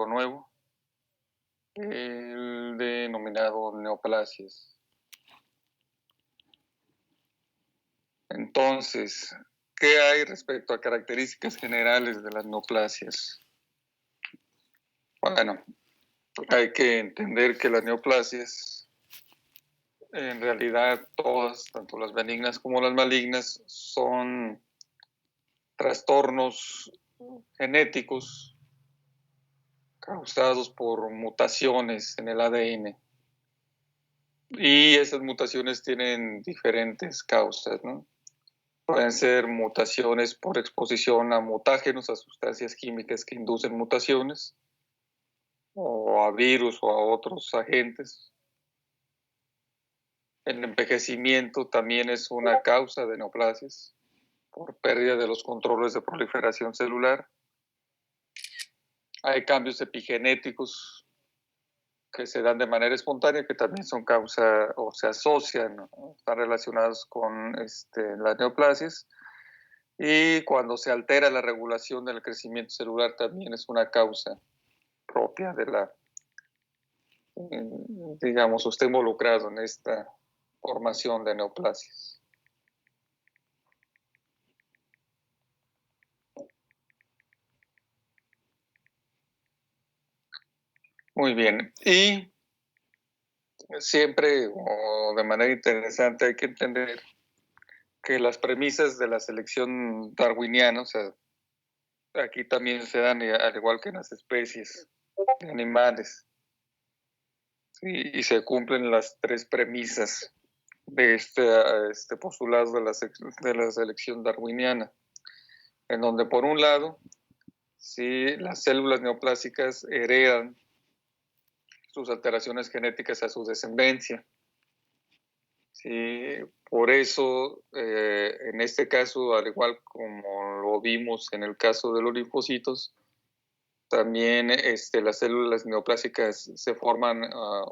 nuevo, el denominado neoplasias. Entonces, ¿qué hay respecto a características generales de las neoplasias? Bueno, hay que entender que las neoplasias, en realidad todas, tanto las benignas como las malignas, son trastornos genéticos causados por mutaciones en el ADN. Y esas mutaciones tienen diferentes causas, ¿no? Pueden ser mutaciones por exposición a mutágenos, a sustancias químicas que inducen mutaciones, o a virus o a otros agentes. El envejecimiento también es una causa de neoplasias por pérdida de los controles de proliferación celular. Hay cambios epigenéticos que se dan de manera espontánea, que también son causa o se asocian, ¿no? Están relacionados con las neoplasias. Y cuando se altera la regulación del crecimiento celular también es una causa propia de la, digamos, está involucrado en esta formación de neoplasias. Muy bien. Y siempre, o de manera interesante, hay que entender que las premisas de la selección darwiniana, o sea, aquí también se dan al igual que en las especies de animales, ¿sí? Y se cumplen las tres premisas de este postulado de la selección darwiniana, en donde por un lado, si las células neoplásicas heredan sus alteraciones genéticas a su descendencia. Sí, por eso, en este caso, al igual como lo vimos en el caso de los linfocitos, también las células neoplásicas se forman a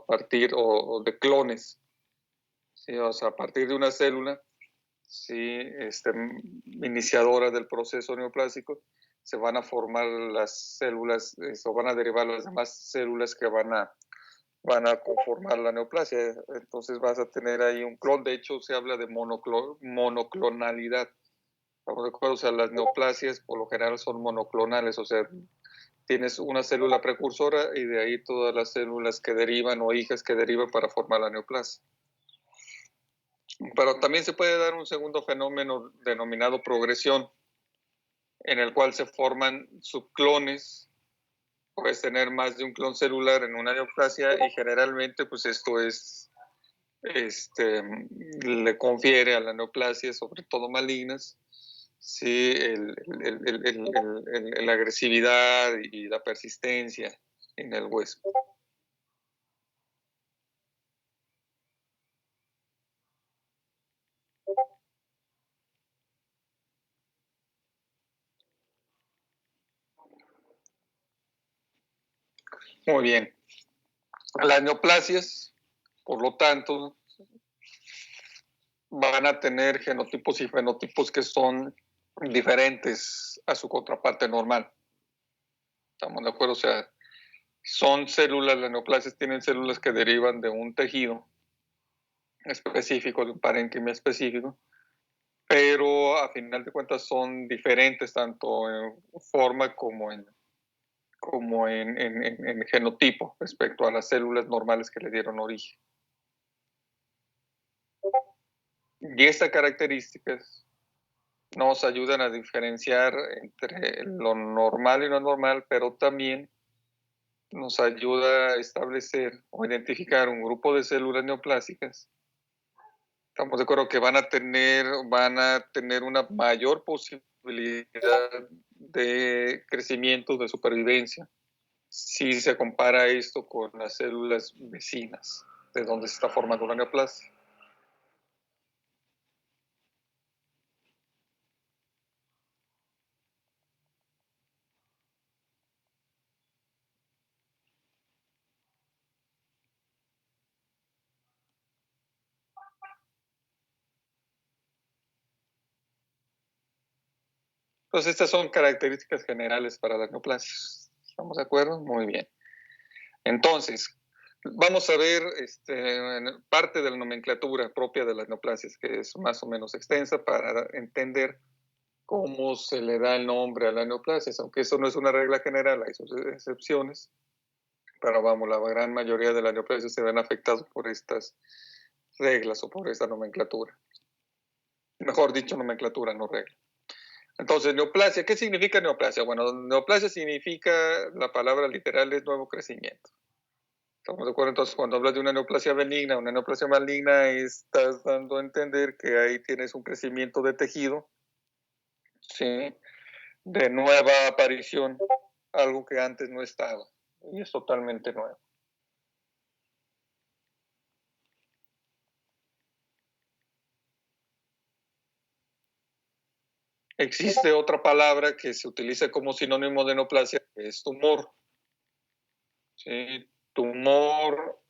partir de clones. ¿Sí? O sea, a partir de una célula, ¿sí? Iniciadora del proceso neoplásico, se van a formar las células, o van a derivar las demás células que van a conformar la neoplasia. Entonces vas a tener ahí un clon. De hecho, se habla de monoclonalidad. ¿Estamos de acuerdo? O sea, las neoplasias por lo general son monoclonales, o sea, tienes una célula precursora y de ahí todas las células que derivan o hijas que derivan para formar la neoplasia. Pero también se puede dar un segundo fenómeno denominado progresión, en el cual se forman subclones. Puedes tener más de un clon celular en una neoplasia y generalmente pues esto es, le confiere a la neoplasia, sobre todo malignas, sí, la agresividad y la persistencia en el hueso. Muy bien. Las neoplasias, por lo tanto, van a tener genotipos y fenotipos que son diferentes a su contraparte normal. ¿Estamos de acuerdo? O sea, son células, las neoplasias tienen células que derivan de un tejido específico, de un parénquima específico, pero a final de cuentas son diferentes tanto en forma como en genotipo respecto a las células normales que le dieron origen. Y estas características nos ayudan a diferenciar entre lo normal y lo anormal, pero también nos ayuda a establecer o identificar un grupo de células neoplásicas. Estamos de acuerdo que van a tener una mayor posibilidad de crecimiento, de supervivencia, si se compara esto con las células vecinas, de donde se está formando la neoplasia. Entonces, estas son características generales para las neoplasias. ¿Estamos de acuerdo? Muy bien. Entonces, vamos a ver parte de la nomenclatura propia de las neoplasias, que es más o menos extensa para entender cómo se le da el nombre a las neoplasias, aunque eso no es una regla general, hay sus excepciones, pero vamos, la gran mayoría de las neoplasias se ven afectadas por estas reglas o por esta nomenclatura. Mejor dicho, nomenclatura, no regla. Entonces, neoplasia, ¿qué significa neoplasia? Bueno, neoplasia significa, la palabra literal es nuevo crecimiento. ¿Estamos de acuerdo? Entonces, cuando hablas de una neoplasia benigna, una neoplasia maligna, estás dando a entender que ahí tienes un crecimiento de tejido, ¿sí? De nueva aparición, algo que antes no estaba, y es totalmente nuevo. Existe otra palabra que se utiliza como sinónimo de neoplasia, que es tumor. ¿Sí? Tumor,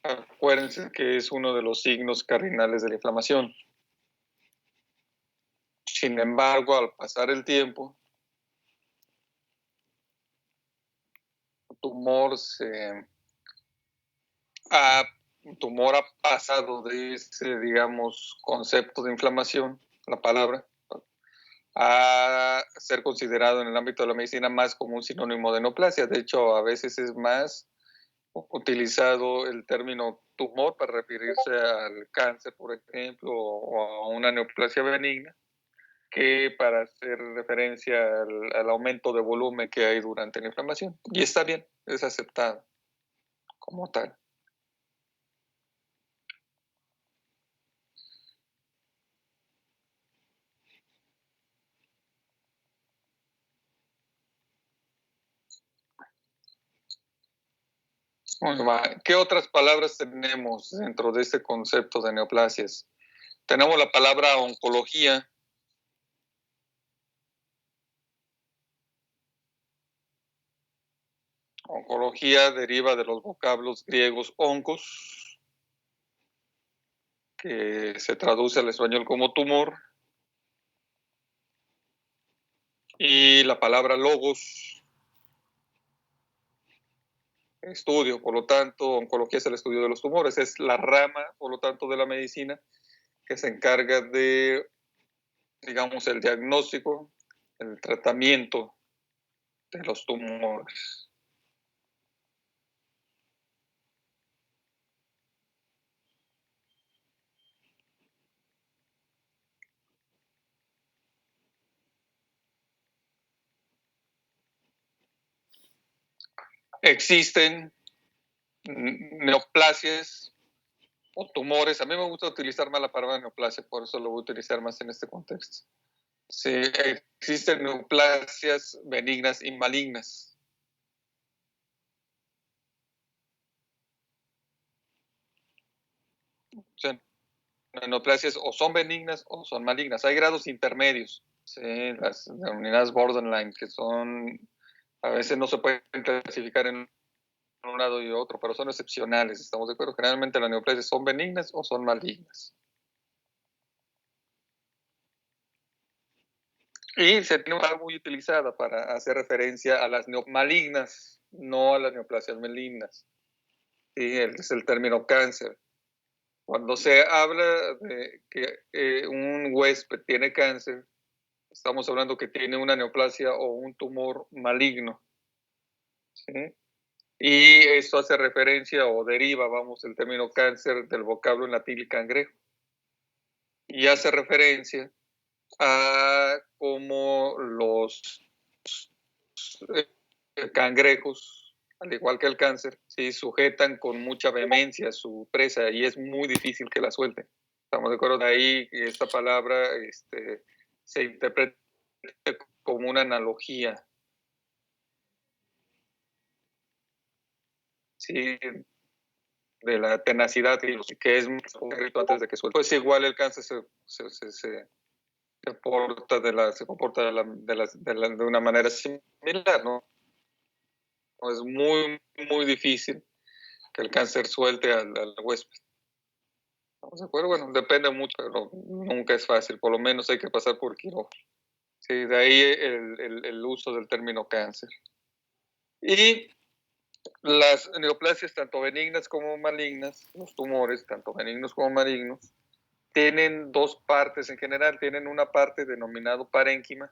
acuérdense que es uno de los signos cardinales de la inflamación. Sin embargo, al pasar el tiempo, el tumor ha pasado de ese, digamos, concepto de inflamación, la palabra, a ser considerado en el ámbito de la medicina más como un sinónimo de neoplasia. De hecho, a veces es más utilizado el término tumor para referirse al cáncer, por ejemplo, o a una neoplasia benigna, que para hacer referencia al aumento de volumen que hay durante la inflamación. Y está bien, es aceptado como tal. ¿Qué otras palabras tenemos dentro de este concepto de neoplasias? Tenemos la palabra oncología. Oncología deriva de los vocablos griegos oncos, que se traduce al español como tumor, y la palabra logos, estudio. Por lo tanto, oncología es el estudio de los tumores. Es la rama, por lo tanto, de la medicina que se encarga de, digamos, el diagnóstico, el tratamiento de los tumores. Existen neoplasias o tumores. A mí me gusta utilizar más la palabra neoplasia, por eso lo voy a utilizar más en este contexto. Sí, existen neoplasias benignas y malignas. O sea, neoplasias o son benignas o son malignas. Hay grados intermedios, ¿sí? Las denominadas borderline, que son, a veces no se pueden clasificar en un lado y otro, pero son excepcionales, ¿estamos de acuerdo? Generalmente las neoplasias son benignas o son malignas. Y se tiene una palabra muy utilizada para hacer referencia a las malignas, no a las neoplasias malignas. Sí, es el término cáncer. Cuando se habla de que un huésped tiene cáncer, estamos hablando que tiene una neoplasia o un tumor maligno. ¿Sí? Y esto hace referencia o deriva, vamos, el término cáncer del vocablo en latín cangrejo. Y hace referencia a cómo los cangrejos, al igual que el cáncer, ¿sí? Sujetan con mucha vehemencia su presa y es muy difícil que la suelten. Estamos de acuerdo de ahí que esta palabra se interpreta como una analogía, ¿sí? De la tenacidad que es un grito antes de que suelte. Pues igual el cáncer se comporta de una manera similar, ¿no? Es muy, muy difícil que el cáncer suelte al huésped. ¿Estamos de acuerdo? Bueno, depende mucho, pero nunca es fácil. Por lo menos hay que pasar por quirófano. Sí, de ahí el uso del término cáncer. Y las neoplasias, tanto benignas como malignas, los tumores, tanto benignos como malignos, tienen dos partes en general. Tienen una parte denominada parénquima.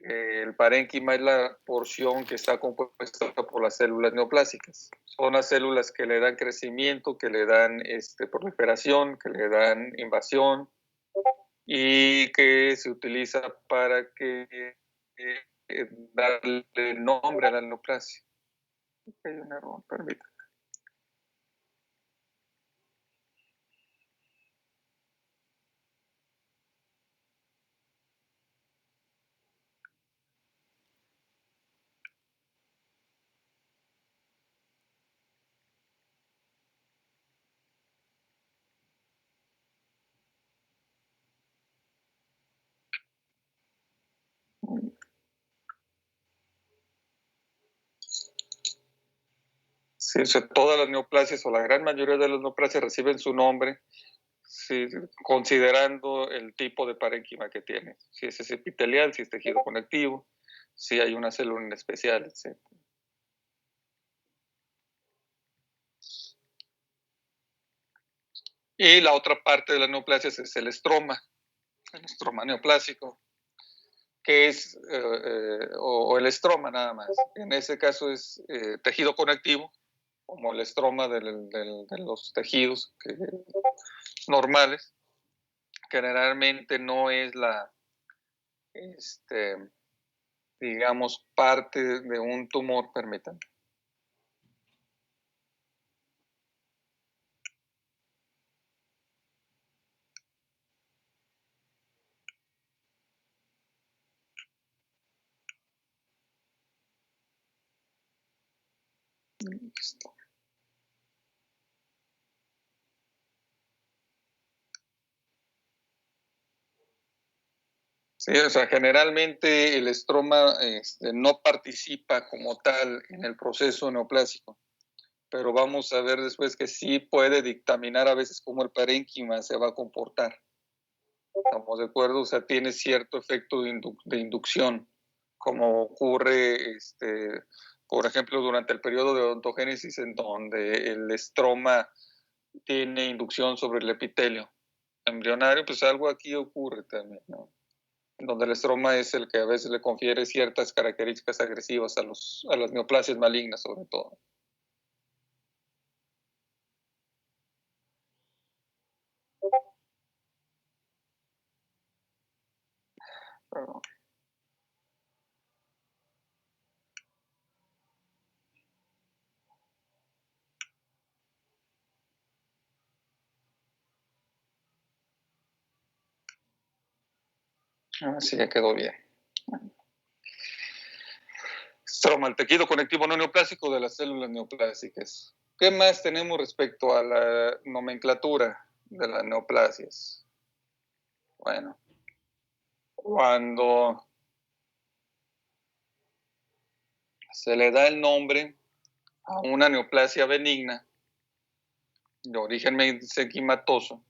El parénquima es la porción que está compuesta por las células neoplásicas. Son las células que le dan crecimiento, que le dan proliferación, que le dan invasión y que se utiliza para darle nombre a la neoplasia. Hay un error, permítame. Sí, o sea, todas las neoplasias o la gran mayoría de las neoplasias reciben su nombre, sí, considerando el tipo de parénquima que tiene. Si es epitelial, si es tejido conectivo, si hay una célula en especial, etc. Y la otra parte de las neoplasias es el estroma neoplásico, que es, o el estroma nada más. En ese caso es tejido conectivo, como el estroma de los tejidos normales. Generalmente no es digamos, parte de un tumor, permítanme. Sí, o sea, generalmente el estroma no participa como tal en el proceso neoplásico, pero vamos a ver después que sí puede dictaminar a veces cómo el parénquima se va a comportar. ¿Estamos de acuerdo? O sea, tiene cierto efecto de inducción, como ocurre, por ejemplo, durante el periodo de odontogénesis, en donde el estroma tiene inducción sobre el epitelio embrionario, pues algo aquí ocurre también, ¿no? Donde el estroma es el que a veces le confiere ciertas características agresivas a las neoplasias malignas, sobre todo. Pero, sí, ya quedó bien. Estroma, el tejido conectivo no neoplásico de las células neoplásicas. ¿Qué más tenemos respecto a la nomenclatura de las neoplasias? Bueno, cuando se le da el nombre a una neoplasia benigna de origen mesenquimatoso,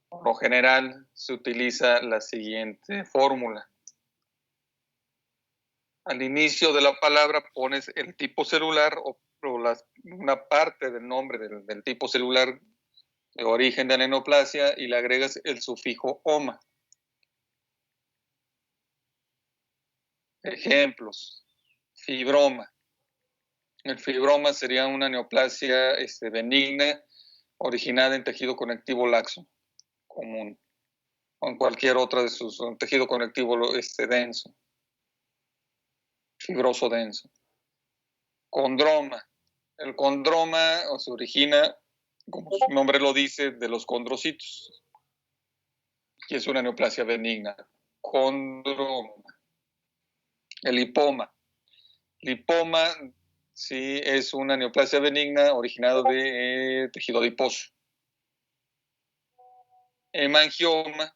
por lo general se utiliza la siguiente fórmula. Al inicio de la palabra pones el tipo celular o una parte del nombre del tipo celular de origen de la neoplasia y le agregas el sufijo oma. Ejemplos: fibroma. El fibroma sería una neoplasia benigna originada en tejido conectivo laxo común o en cualquier otra de sus tejido conectivo denso, fibroso denso. Condroma. El condroma se origina, como su nombre lo dice, de los condrocitos, que es una neoplasia benigna. Condroma. El lipoma. Lipoma, sí, es una neoplasia benigna originada de tejido adiposo. Hemangioma,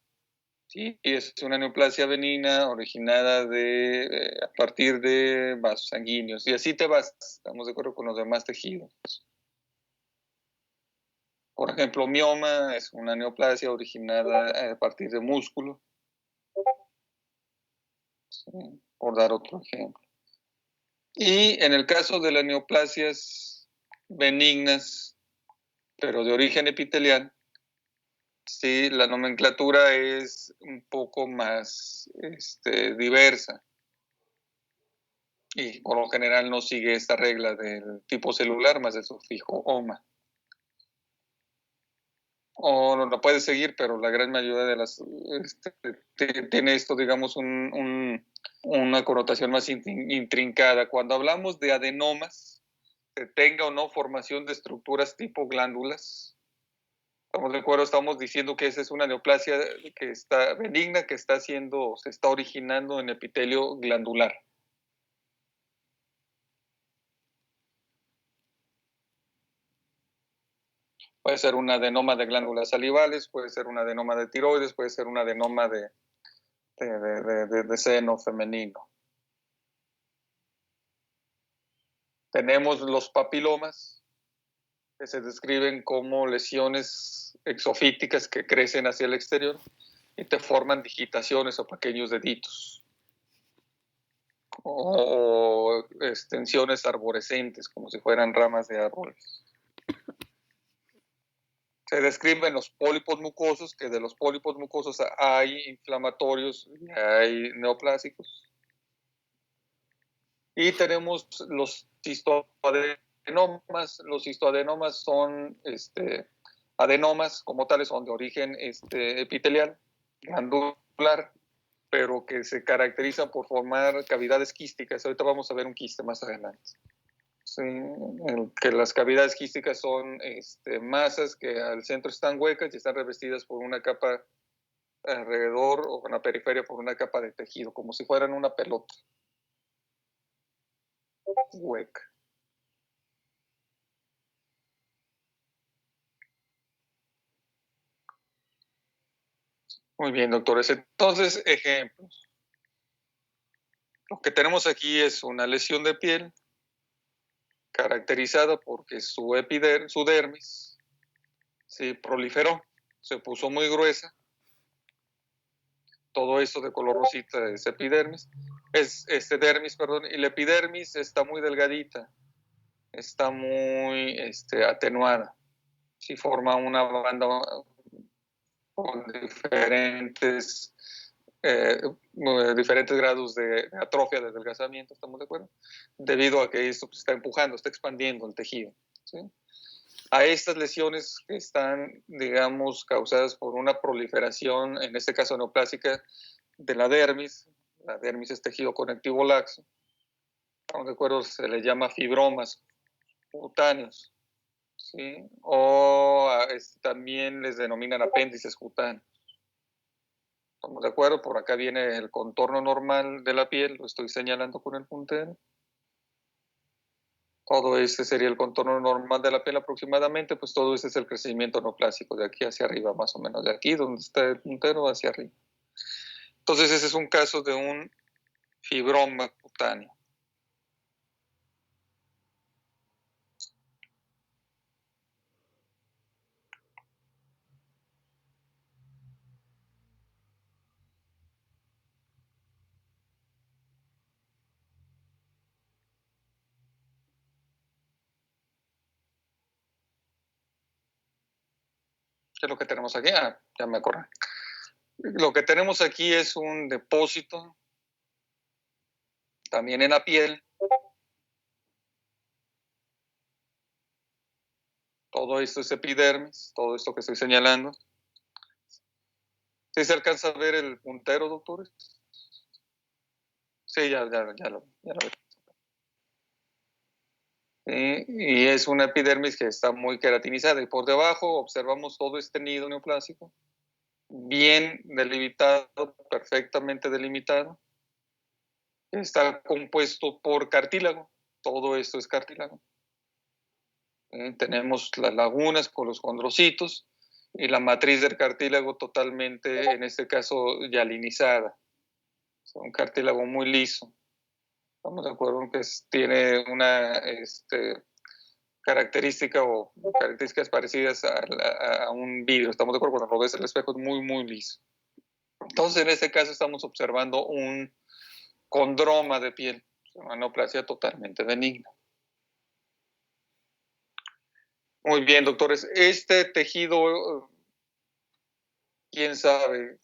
sí, es una neoplasia benigna originada a partir de vasos sanguíneos. Y así te vas, estamos de acuerdo con los demás tejidos. Por ejemplo, mioma es una neoplasia originada a partir de músculo. ¿sí? Por dar otro ejemplo. Y en el caso de las neoplasias benignas, pero de origen epitelial, sí, la nomenclatura es un poco más diversa y por lo general no sigue esta regla del tipo celular más el sufijo oma. O no la puede seguir, pero la gran mayoría de las tiene esto, digamos, una connotación más intrincada. Cuando hablamos de adenomas, que tenga o no formación de estructuras tipo glándulas, estamos de acuerdo, estamos diciendo que esa es una neoplasia que está benigna, que se está originando en epitelio glandular. Puede ser un adenoma de glándulas salivales, puede ser un adenoma de tiroides, puede ser un adenoma de seno femenino. Tenemos los papilomas, que se describen como lesiones exofíticas que crecen hacia el exterior y te forman digitaciones o pequeños deditos. O extensiones arborescentes, como si fueran ramas de árboles. Se describen los pólipos mucosos, que de los pólipos mucosos hay inflamatorios y hay neoplásicos. Y tenemos los cistoadenomas. Los cistoadenomas son adenomas como tales, son de origen epitelial, glandular, pero que se caracterizan por formar cavidades quísticas. Ahorita vamos a ver un quiste más adelante. Sí, que las cavidades quísticas son masas que al centro están huecas y están revestidas por una capa alrededor o en la periferia por una capa de tejido, como si fueran una pelota hueca. Muy bien, doctores. Entonces, ejemplos. Lo que tenemos aquí es una lesión de piel caracterizada porque su dermis se proliferó, se puso muy gruesa. Todo esto de color rosita es epidermis, dermis, perdón, y la epidermis está muy delgadita, está muy atenuada. Si forma una banda con diferentes grados de atrofia, de adelgazamiento, ¿estamos de acuerdo? Debido a que esto pues, está empujando, está expandiendo el tejido. ¿Sí? A estas lesiones que están, digamos, causadas por una proliferación, en este caso neoplásica, de la dermis es tejido conectivo laxo, ¿estamos de acuerdo? Se le llama fibromas cutáneos, ¿sí? O también les denominan apéndices cutáneos. ¿Estamos de acuerdo? Por acá viene el contorno normal de la piel, lo estoy señalando con el puntero. Todo este sería el contorno normal de la piel aproximadamente, pues todo este es el crecimiento neoplásico, de aquí hacia arriba, más o menos, de aquí donde está el puntero hacia arriba. Entonces ese es un caso de un fibroma cutáneo. ¿Qué es lo que tenemos aquí? Ah, ya me acordé. Lo que tenemos aquí es un depósito, también en la piel. Todo esto es epidermis, todo esto que estoy señalando. ¿Sí se alcanza a ver el puntero, doctores? Sí, ya lo veo. ¿Sí? Y es una epidermis que está muy queratinizada. Y por debajo observamos todo este nido neoplásico, bien delimitado, perfectamente delimitado. Está compuesto por cartílago. Todo esto es cartílago. Tenemos las lagunas con los condrocitos y la matriz del cartílago totalmente, en este caso, hialinizada. Es un cartílago muy liso. Estamos de acuerdo en que tiene una característica o características parecidas a un vidrio. Estamos de acuerdo, cuando lo ves el espejo es muy, muy liso. Entonces, en este caso estamos observando un condroma de piel, una neoplasia totalmente benigna. Muy bien, doctores. Este tejido, ¿quién sabe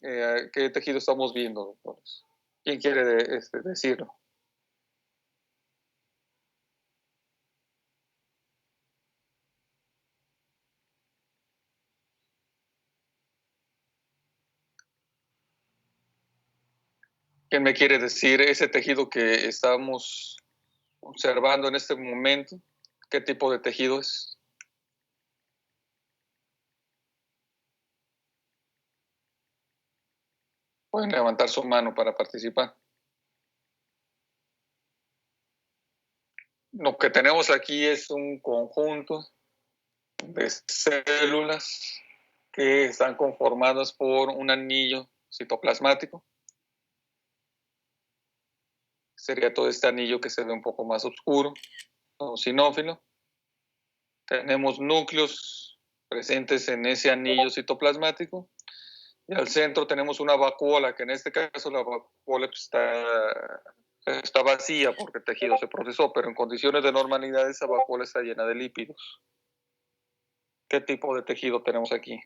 qué tejido estamos viendo, doctores? ¿Quién quiere decirlo? ¿Quién me quiere decir ese tejido que estamos observando en este momento? ¿Qué tipo de tejido es? Pueden levantar su mano para participar. Lo que tenemos aquí es un conjunto de células que están conformadas por un anillo citoplasmático. Sería todo este anillo que se ve un poco más oscuro, o sinófilo. Tenemos núcleos presentes en ese anillo citoplasmático y al centro tenemos una vacuola, que en este caso la vacuola está vacía porque el tejido se procesó, pero en condiciones de normalidad esa vacuola está llena de lípidos. ¿Qué tipo de tejido tenemos aquí?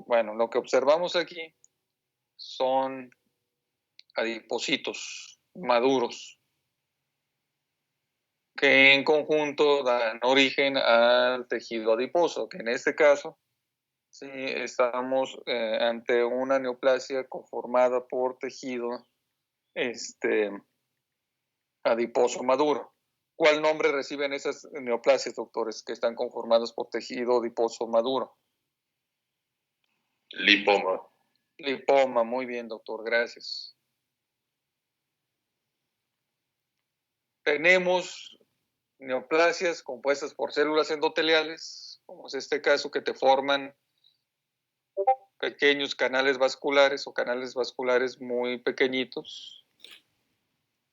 Bueno, lo que observamos aquí son adipocitos maduros que en conjunto dan origen al tejido adiposo, que en este caso sí, estamos ante una neoplasia conformada por tejido adiposo maduro. ¿Cuál nombre reciben esas neoplasias, doctores, que están conformadas por tejido adiposo maduro? Lipoma. Lipoma, muy bien, doctor, gracias. Tenemos neoplasias compuestas por células endoteliales, como es este caso, que te forman pequeños canales vasculares o canales vasculares muy pequeñitos.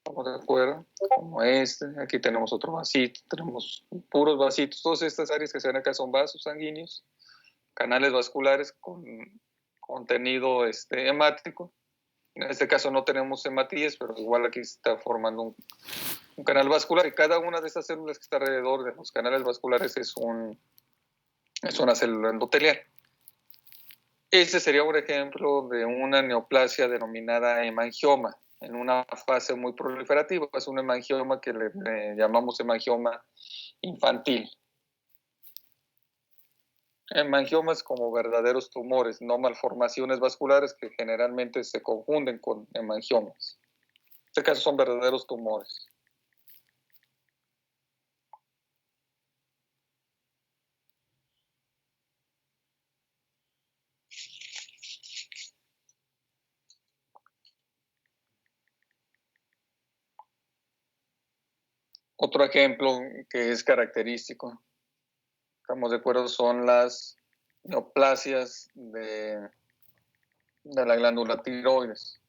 ¿Estamos de acuerdo? Como este. Aquí tenemos otro vasito, tenemos puros vasitos. Todas estas áreas que se ven acá son vasos sanguíneos, canales vasculares con contenido hemático. En este caso no tenemos hematíes, pero igual aquí se está formando un canal vascular y cada una de estas células que está alrededor de los canales vasculares es una célula endotelial. Ese sería un ejemplo de una neoplasia denominada hemangioma, en una fase muy proliferativa. Es un hemangioma que le llamamos hemangioma infantil. Hemangiomas como verdaderos tumores, no malformaciones vasculares que generalmente se confunden con hemangiomas. En este caso son verdaderos tumores. Otro ejemplo que es característico, estamos de acuerdo, son las neoplasias de la glándula tiroides.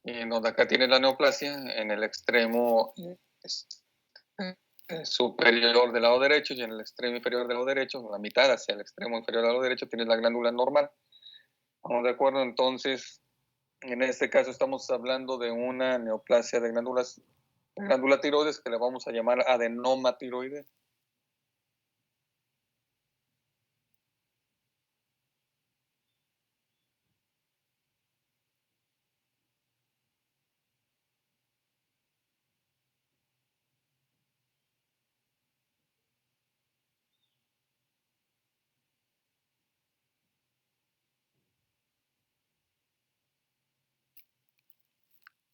Y en donde acá tiene la neoplasia, en el extremo superior del lado derecho y en el extremo inferior del lado derecho, la mitad hacia el extremo inferior del lado derecho, tienes la glándula normal. ¿Estamos de acuerdo? Entonces, en este caso estamos hablando de una neoplasia de glándula tiroides que le vamos a llamar adenoma tiroideo.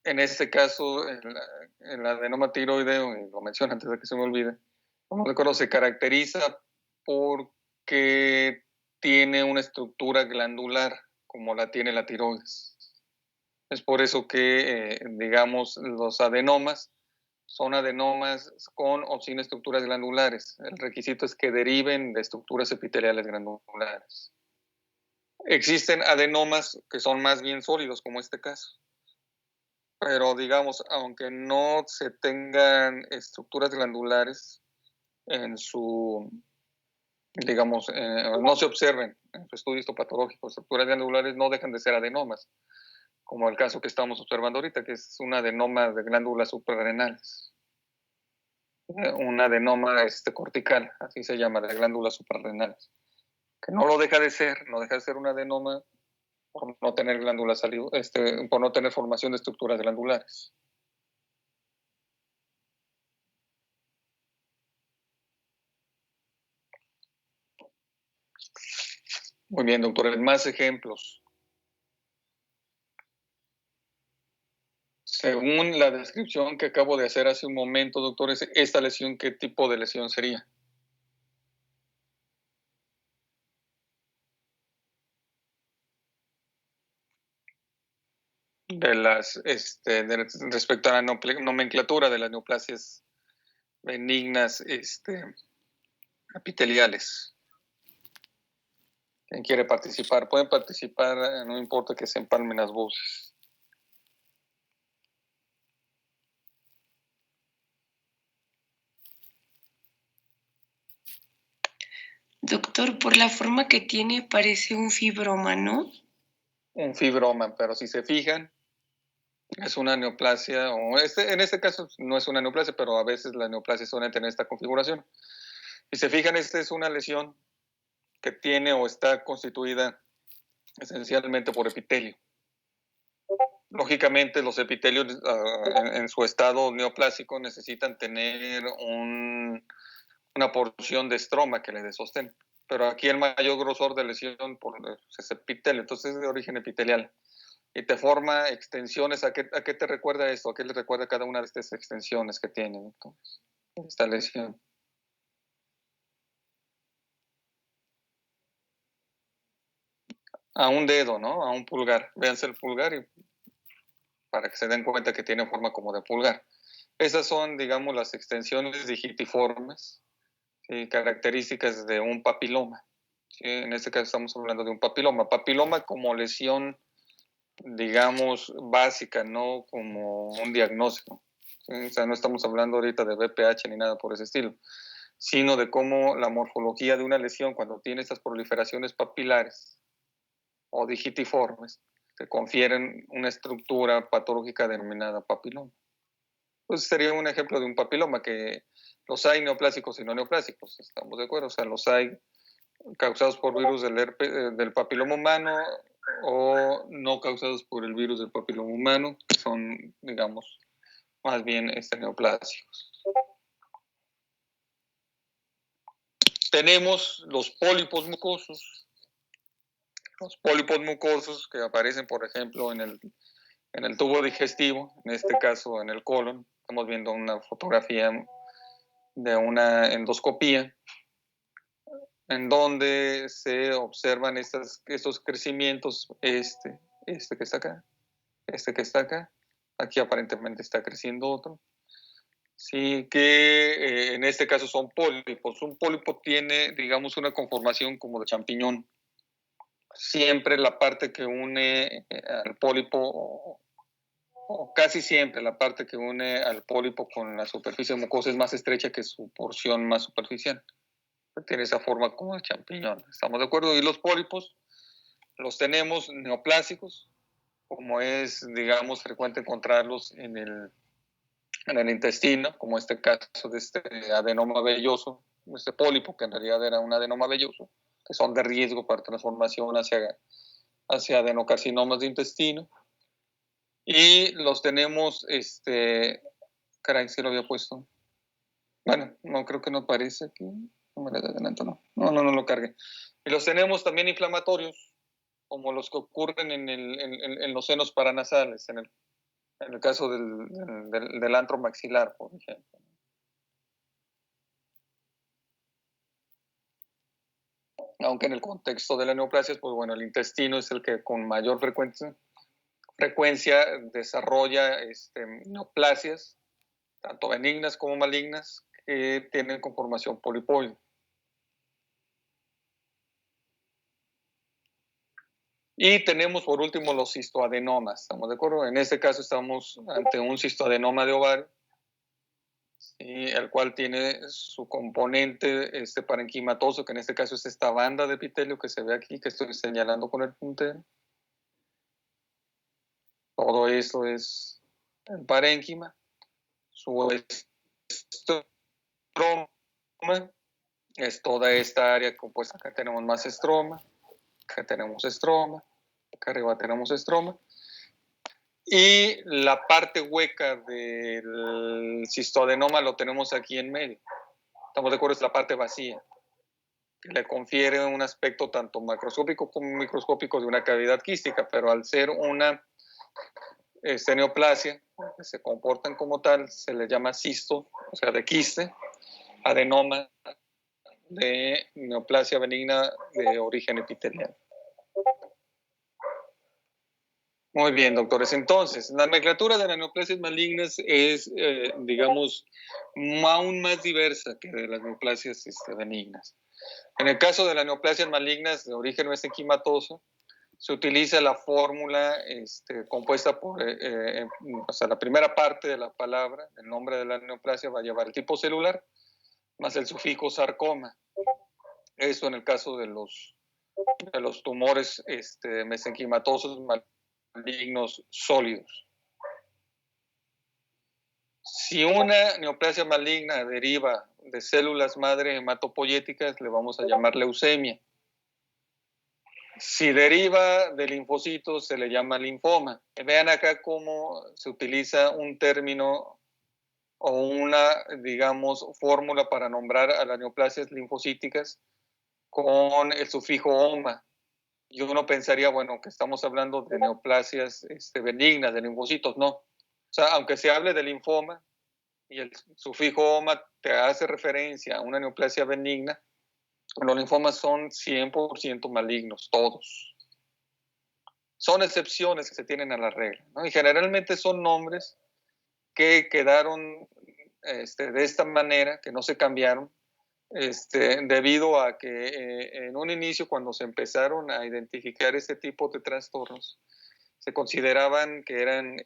En este caso, el adenoma tiroideo, y lo menciono antes de que se me olvide, como recuerdo, se caracteriza porque tiene una estructura glandular como la tiene la tiroides. Es por eso que, digamos, los adenomas son adenomas con o sin estructuras glandulares. El requisito es que deriven de estructuras epiteliales glandulares. Existen adenomas que son más bien sólidos, como este caso. Pero digamos, aunque no se tengan estructuras glandulares en su, digamos, no se observen en su estudio histopatológico, estructuras glandulares no dejan de ser adenomas. como el caso que estamos observando ahorita, que es un adenoma de glándulas suprarrenales. Un adenoma cortical, así se llama, de glándulas suprarrenales. Que no lo deja de ser, no deja de ser un adenoma por no tener glándulas por no tener formación de estructuras glandulares. Muy bien, doctor. Más ejemplos. Según la descripción que acabo de hacer hace un momento, doctor, esta lesión, ¿qué tipo de lesión sería? Respecto a la nomenclatura de las neoplasias benignas epiteliales. ¿Quién quiere participar? Pueden participar, no importa que se empalmen las voces. Doctor, por la forma que tiene parece un fibroma, ¿no? Un fibroma, pero si se fijan, es una neoplasia, en este caso no es una neoplasia, pero a veces las neoplasias suelen tener esta configuración. Si se fijan, esta es una lesión que tiene o está constituida esencialmente por epitelio. Lógicamente, los epitelios en su estado neoplásico necesitan tener una porción de estroma que le dé sostén. Pero aquí el mayor grosor de lesión es epitelio, entonces es de origen epitelial. Y te forma extensiones. ¿A qué te recuerda esto? ¿A qué le recuerda cada una de estas extensiones que tiene entonces, esta lesión? A un dedo, ¿no? A un pulgar. Véanse el pulgar para que se den cuenta que tiene forma como de pulgar. Esas son, digamos, las extensiones digitiformes, ¿sí? Características de un papiloma. ¿Sí? En este caso estamos hablando de un papiloma. Papiloma como lesión, digamos, básica, no como un diagnóstico. ¿Sí? O sea, no estamos hablando ahorita de BPH ni nada por ese estilo, sino de cómo la morfología de una lesión, cuando tiene estas proliferaciones papilares o digitiformes, te confieren una estructura patológica denominada papiloma. Pues sería un ejemplo de un papiloma, que los hay neoplásicos y no neoplásicos, estamos de acuerdo. O sea, los hay causados por virus del papiloma humano o no causados por el virus del papiloma humano, que son, digamos, más bien neoplásicos. Tenemos los pólipos mucosos. Los pólipos mucosos que aparecen, por ejemplo, en el tubo digestivo, en este caso en el colon. Estamos viendo una fotografía de una endoscopía en donde se observan estos crecimientos, que está acá, que está acá, aquí aparentemente está creciendo otro. Sí, que en este caso son pólipos. Un pólipo tiene, digamos, una conformación como de champiñón. Siempre la parte que une al pólipo, o casi siempre la parte que une al pólipo con la superficie mucosa es más estrecha que su porción más superficial. Tiene esa forma como de champiñón. ¿Estamos de acuerdo? Y los pólipos los tenemos neoplásicos, como es, digamos, frecuente encontrarlos en el intestino, como este caso de este adenoma velloso, este pólipo, que en realidad era un adenoma velloso, que son de riesgo para transformación hacia adenocarcinomas de intestino. Y los tenemos, caray, sí lo había puesto. Bueno, no creo que no aparece aquí. No me le adelanto, no. No lo cargue. Y los tenemos también inflamatorios, como los que ocurren en los senos paranasales, en el caso del antro maxilar, por ejemplo. Aunque en el contexto de la neoplasia, pues bueno, el intestino es el que con mayor frecuencia desarrolla neoplasias, tanto benignas como malignas, que tienen conformación polipoide. Y tenemos por último los cistoadenomas, ¿estamos de acuerdo? En este caso estamos ante un cistoadenoma de ovario, ¿sí? El cual tiene su componente parenquimatoso, que en este caso es esta banda de epitelio que se ve aquí, que estoy señalando con el puntero. Todo esto es el parénquima. Su estroma es toda esta área compuesta. Acá tenemos más estroma, acá tenemos estroma, acá arriba tenemos estroma. Y la parte hueca del cistoadenoma lo tenemos aquí en medio. Estamos de acuerdo, es la parte vacía, que le confiere un aspecto tanto macroscópico como microscópico de una cavidad quística, pero al ser una neoplasia, que se comportan como tal, se le llama cisto, o sea, de quiste, adenoma de neoplasia benigna de origen epitelial. Muy bien, doctores. Entonces, la nomenclatura de las neoplasias malignas es, digamos, aún más diversa que de las neoplasias benignas. En el caso de las neoplasias malignas de origen mesenquimatoso, se utiliza la fórmula compuesta por, o sea, la primera parte de la palabra, el nombre de la neoplasia va a llevar el tipo celular, más el sufijo sarcoma. Eso en el caso de los tumores mesenquimatosos malignos sólidos. Si una neoplasia maligna deriva de células madre hematopoyéticas, le vamos a llamar leucemia. Si deriva de linfocitos, se le llama linfoma. Vean acá cómo se utiliza un término o una, digamos, fórmula para nombrar a las neoplasias linfocíticas con el sufijo oma. Y uno pensaría, bueno, que estamos hablando de neoplasias benignas, de linfocitos. No. O sea, aunque se hable de linfoma y el sufijo oma te hace referencia a una neoplasia benigna, los linfomas son 100% malignos, todos. Son excepciones que se tienen a la regla, ¿no? Y generalmente son nombres que quedaron de esta manera, que no se cambiaron, debido a que en un inicio, cuando se empezaron a identificar este tipo de trastornos, se consideraban que eran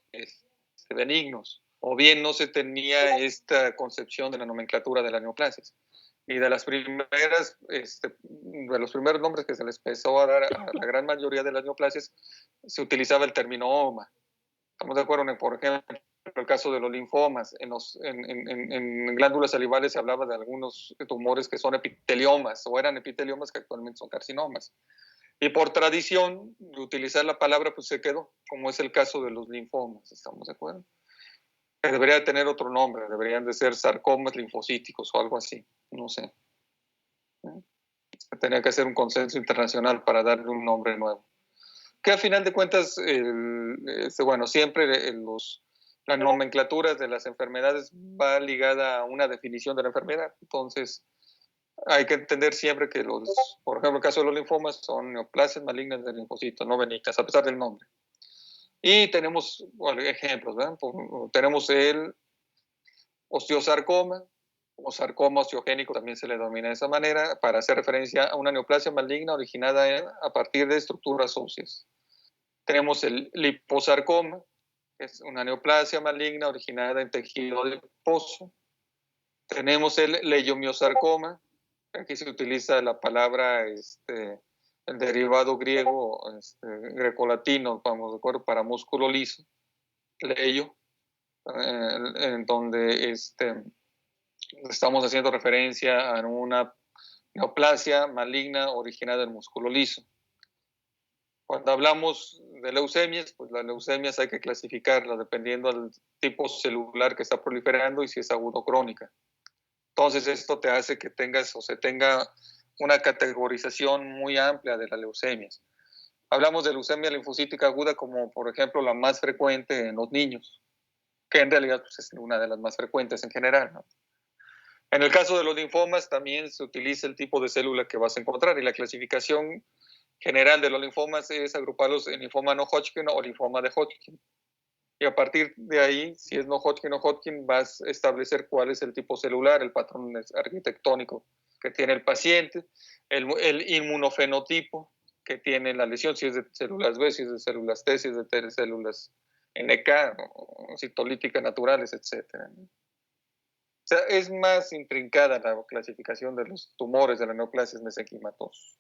benignos, o bien no se tenía esta concepción de la nomenclatura de las neoplasias. Y de las primeras, de los primeros nombres que se les empezó a dar a la gran mayoría de las neoplasias, se utilizaba el término oma. Estamos de acuerdo en, por ejemplo, el caso de los linfomas. En glándulas salivales se hablaba de algunos tumores que son epiteliomas, o eran epiteliomas que actualmente son carcinomas. Y por tradición, de utilizar la palabra, pues se quedó, como es el caso de los linfomas. ¿Estamos de acuerdo? Debería tener otro nombre, deberían de ser sarcomas linfocíticos o algo así, no sé. Tenía que hacer un consenso internacional para darle un nombre nuevo. Que a final de cuentas, bueno, siempre la nomenclatura de las enfermedades va ligada a una definición de la enfermedad. Entonces, hay que entender siempre que por ejemplo, el caso de los linfomas son neoplasias malignas de linfocitos, no benignas, a pesar del nombre. Y tenemos ejemplos, ¿verdad? Tenemos el osteosarcoma, o sarcoma osteogénico también se le denomina de esa manera, para hacer referencia a una neoplasia maligna originada a partir de estructuras óseas. Tenemos el liposarcoma, que es una neoplasia maligna originada en tejido adiposo. Tenemos el leiomiosarcoma, aquí se utiliza la palabra, el derivado griego, grecolatino, vamos de acuerdo, para músculo liso, leio, en donde estamos haciendo referencia a una neoplasia maligna originada en músculo liso. Cuando hablamos de leucemias, pues las leucemias hay que clasificarlas dependiendo del tipo celular que está proliferando y si es agudo o crónica. Entonces esto te hace que tengas o se tenga una categorización muy amplia de las leucemias. Hablamos de leucemia linfocítica aguda como, por ejemplo, la más frecuente en los niños, que en realidad pues, es una de las más frecuentes en general, ¿no? En el caso de los linfomas también se utiliza el tipo de célula que vas a encontrar y la clasificación general de los linfomas es agruparlos en linfoma no Hodgkin o linfoma de Hodgkin. Y a partir de ahí, si es no Hodgkin o Hodgkin, vas a establecer cuál es el tipo celular, el patrón arquitectónico que tiene el paciente, el inmunofenotipo que tiene la lesión, si es de células B, si es de células T, si es de células NK, o citolíticas naturales, etc. O sea, es más intrincada la clasificación de los tumores de las neoplasias mesenquimatosas.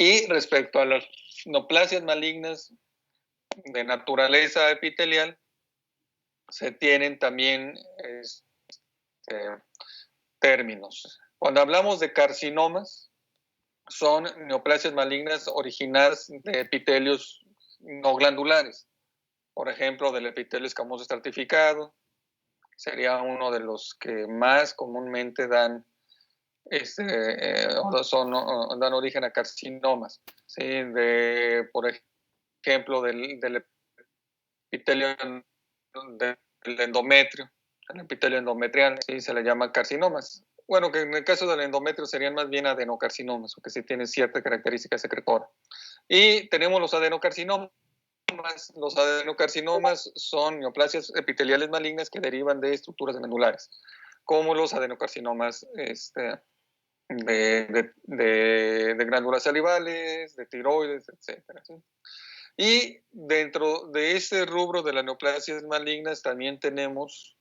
Y respecto a las neoplasias malignas de naturaleza epitelial, se tienen también términos. Cuando hablamos de carcinomas, son neoplasias malignas originadas de epitelios no glandulares. Por ejemplo, del epitelio escamoso estratificado, sería uno de los que más comúnmente dan dan origen a carcinomas, ¿sí? Por ejemplo, del epitelio del endometrio, el epitelio endometrial, ¿sí? Se le llama carcinomas. Bueno, que en el caso del endometrio serían más bien adenocarcinomas, o que sí tienen cierta característica secretora. Y tenemos los adenocarcinomas. Los adenocarcinomas son neoplasias epiteliales malignas que derivan de estructuras glandulares, como los adenocarcinomas de glándulas salivales, de tiroides, etc. ¿Sí? Y dentro de ese rubro de las neoplasias malignas también tenemos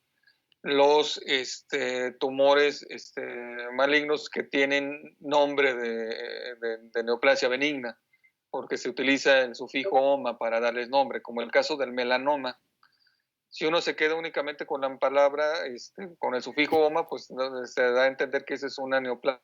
los tumores malignos que tienen nombre de neoplasia benigna, porque se utiliza el sufijo oma para darles nombre, como el caso del melanoma. Si uno se queda únicamente con la palabra, con el sufijo oma, pues se da a entender que esa es una neoplasia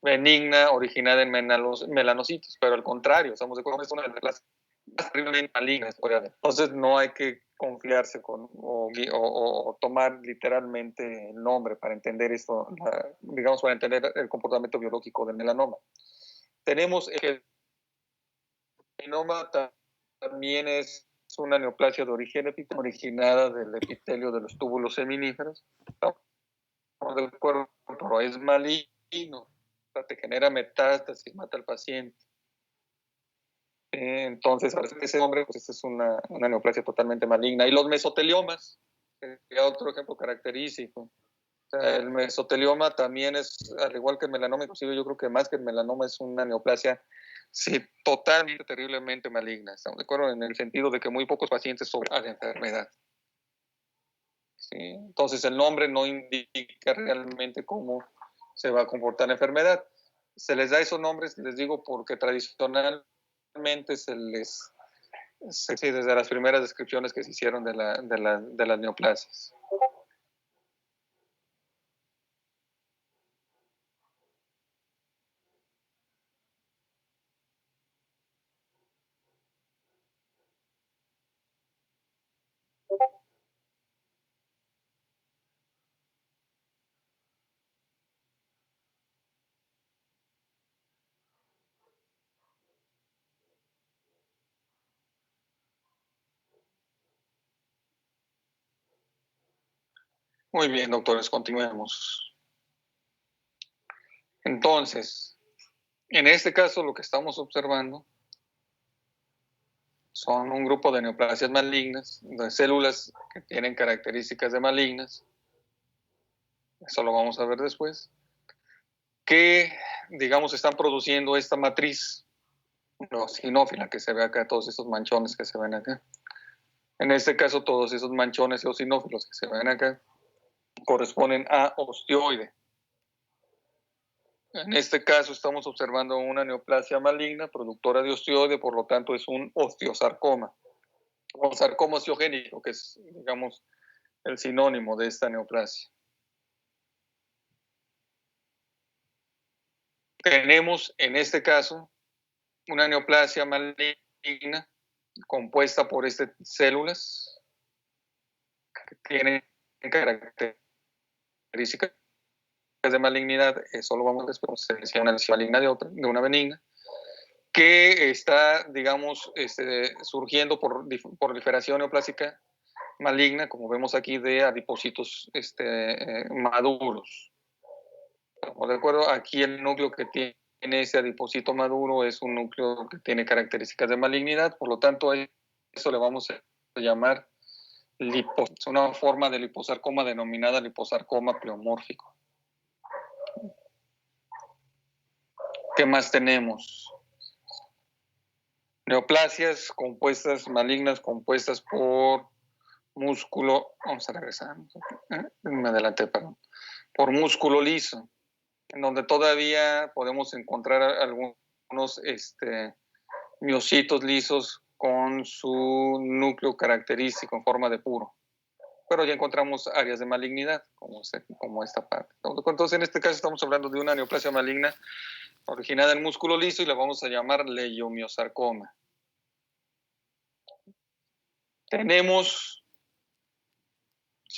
benigna originada en melanocitos, pero al contrario, estamos de acuerdo, es una de las más terriblemente malignas. Entonces no hay que confiarse o tomar literalmente el nombre para entender esto, digamos, para entender el comportamiento biológico del melanoma. Tenemos el melanoma también es una neoplasia de origen originada del epitelio de los túbulos seminíferos. Estamos de acuerdo, pero es maligno, te genera metástasis, mata al paciente. Entonces, ese nombre, pues esta es una neoplasia totalmente maligna. Y los mesoteliomas, sería otro ejemplo característico. O sea, el mesotelioma también es, al igual que el melanoma, inclusive yo creo que más que el melanoma es una neoplasia, sí, totalmente, terriblemente maligna. Estamos de acuerdo en el sentido de que muy pocos pacientes sobreviven a la enfermedad. ¿Sí? Entonces, el nombre no indica realmente cómo se va a comportar la enfermedad. Se les da esos nombres, les digo, porque tradicionalmente sí, desde las primeras descripciones que se hicieron de las neoplasias. Muy bien, doctores, continuemos. Entonces, en este caso lo que estamos observando son un grupo de neoplasias malignas, de células que tienen características de malignas, eso lo vamos a ver después, que, digamos, están produciendo esta matriz eosinófila que se ve acá, todos estos manchones que se ven acá. En este caso, todos esos manchones eosinófilos que se ven acá corresponden a osteoide. En este caso estamos observando una neoplasia maligna productora de osteoide, por lo tanto es un osteosarcoma o sarcoma osteogénico, que es, digamos, el sinónimo de esta neoplasia. Tenemos en este caso una neoplasia maligna compuesta por células que tienen características de malignidad, eso lo vamos a después, se decía una lesión maligna de una benigna, que está, digamos, surgiendo por proliferación neoplásica maligna, como vemos aquí, de adipocitos maduros. ¿De acuerdo? Aquí el núcleo que tiene ese adipocito maduro es un núcleo que tiene características de malignidad, por lo tanto, eso le vamos a llamar una forma de liposarcoma denominada liposarcoma pleomórfico. ¿Qué más tenemos? Neoplasias compuestas, malignas, compuestas por músculo, vamos a regresar, me adelanté, perdón, por músculo liso, en donde todavía podemos encontrar algunos miocitos lisos con su núcleo característico en forma de puro. Pero ya encontramos áreas de malignidad, como esta parte. Entonces, en este caso estamos hablando de una neoplasia maligna originada en músculo liso y la vamos a llamar leiomiosarcoma. Tenemos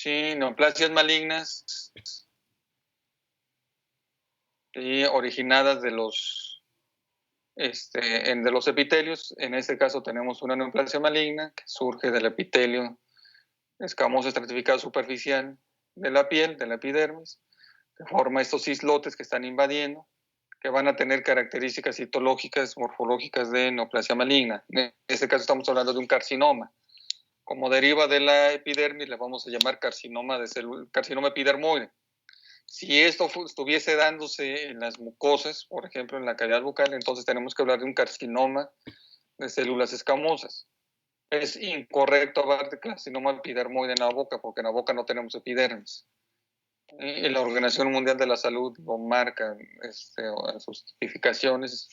neoplasias malignas originadas de los epitelios. En este caso tenemos una neoplasia maligna que surge del epitelio escamoso estratificado superficial de la piel, de la epidermis, que forma estos islotes que están invadiendo, que van a tener características citológicas, morfológicas de neoplasia maligna. En este caso estamos hablando de un carcinoma. Como deriva de la epidermis, le vamos a llamar carcinoma epidermoide. Si esto estuviese dándose en las mucosas, por ejemplo en la cavidad bucal, entonces tenemos que hablar de un carcinoma de células escamosas. Es incorrecto hablar de carcinoma epidermoide en la boca, porque en la boca no tenemos epidermis. Y la Organización Mundial de la Salud lo marca en sus tipificaciones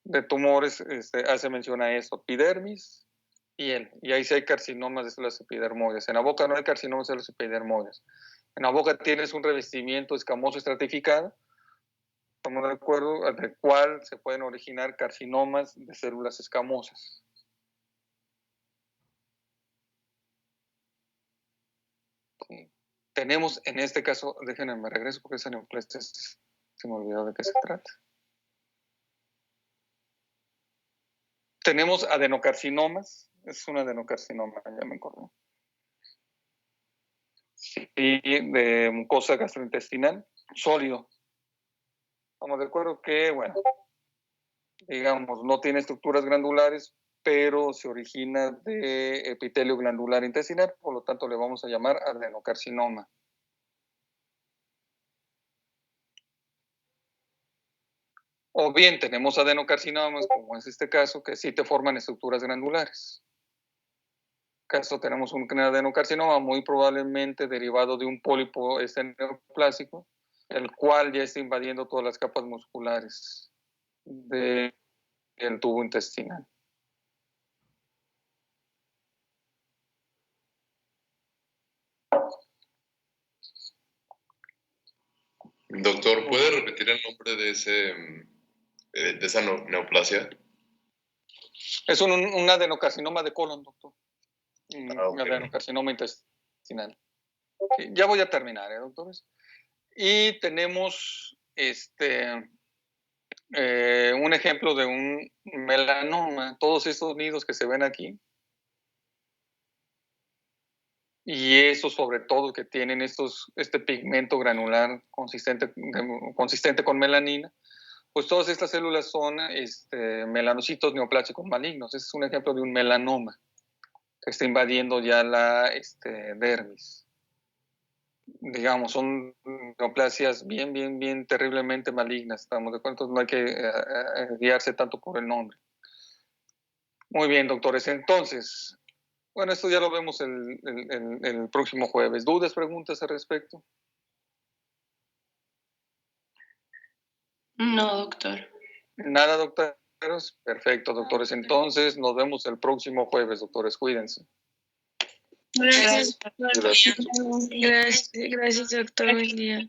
de tumores, hace mención a eso, epidermis, piel, y ahí sí hay carcinomas de células epidermoides. En la boca no hay carcinomas de células epidermoides. En la boca tienes un revestimiento escamoso estratificado, estamos de acuerdo, del cual se pueden originar carcinomas de células escamosas. Sí. Tenemos en este caso, déjenme me regreso porque esa neoplasia se me olvidó de qué se trata. Tenemos adenocarcinomas, es un adenocarcinoma, ya me acordé. Sí, de mucosa gastrointestinal, sólido. Estamos de acuerdo que, bueno, digamos, no tiene estructuras glandulares, pero se origina de epitelio glandular intestinal, por lo tanto le vamos a llamar adenocarcinoma. O bien tenemos adenocarcinomas, como es este caso, que sí te forman estructuras glandulares. En caso tenemos un adenocarcinoma muy probablemente derivado de un pólipo neoplásico, el cual ya está invadiendo todas las capas musculares del tubo intestinal. Doctor, ¿puede repetir el nombre de esa neoplasia? Es un adenocarcinoma de colon, doctor. Un Okay. adenocarcinoma intestinal. Sí, ya voy a terminar, doctores. Y tenemos un ejemplo de un melanoma. Todos estos nidos que se ven aquí. Y eso sobre todo que tienen este pigmento granular consistente con melanina, pues todas estas células son melanocitos neoplásicos malignos. Ese es un ejemplo de un melanoma que está invadiendo ya la dermis. Digamos, son neoplasias bien terriblemente malignas, estamos de acuerdo, no hay que guiarse tanto por el nombre. Muy bien, doctores, entonces, bueno, esto ya lo vemos el próximo jueves. ¿Dudas, preguntas al respecto? No, doctor. Nada, doctores. Perfecto, doctores. Entonces, nos vemos el próximo jueves, doctores. Cuídense. Gracias, doctor. Buen día.